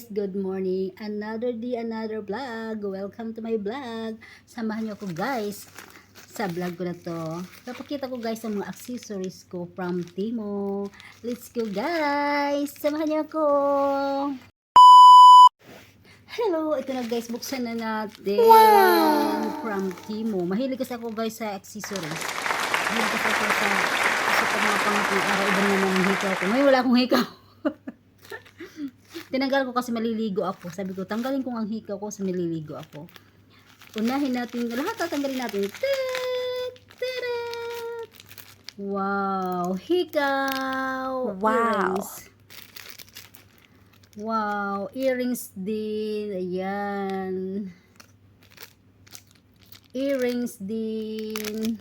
guys, good morning. Another day, another vlog. Welcome to my vlog. Samahan niyo ako guys sa vlog ko na to. Papakita ko guys ang mga accessories ko from Timo. Let's go guys. Samahan niyo ako. Hello, ito na guys, buksan na natin. Wow! From Timo. Mahilig kasi ako guys sa accessories. Mahilig kasi ako sa mga pang araw. Iba naman ang hikaw ko. Ngayon wala akong hikaw. Tinanggal ko kasi maliligo ako. Sabi ko, tanggalin ko ang hikaw ko kasi maliligo ako. Unahin natin, lahat tatanggalin natin. Wow! Hikaw! Wow! Earrings. Wow! Earrings din. Ayan. Earrings din.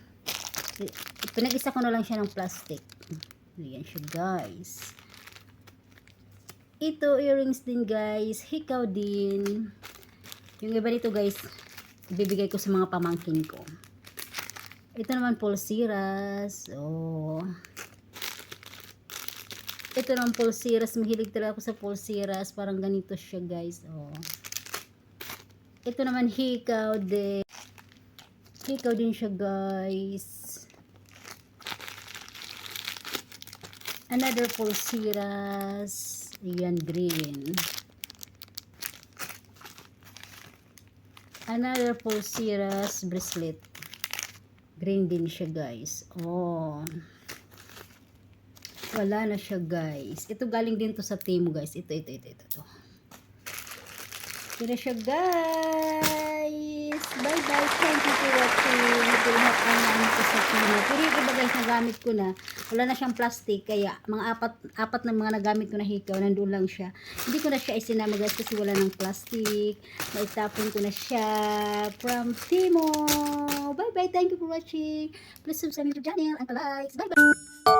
Pinag-isa ko na lang siya ng plastic. Ayan siya guys. Ito, earrings din guys. Hikaw din. Yung iba dito guys, ibibigay ko sa mga pamangkin ko. Ito naman pulseras. Oh. Ito naman pulseras. Mahilig talaga ako sa pulseras. Parang ganito siya guys. Oh. Ito naman hikaw din. Hikaw din siya guys. Another pulseras. Ayan, green. Another pulseras bracelet. Green din siya guys. Oh. Wala na siya guys. Ito galing din to sa Timo guys. Ito. Ito na siya guys. Bye bye. Thank you for watching. Ito lahat ang namin ko sa Timo. Pero yung iba guys, nagamit ko na. Wala na siyang plastic. Kaya mga apat na mga nagamit ko na hikaw. Nandun lang siya. Hindi ko na siya isinama guys kasi wala ng plastic. Maitapon ko na siya. From Timo. Bye bye. Thank you for watching. Please subscribe to the channel and like. Bye bye.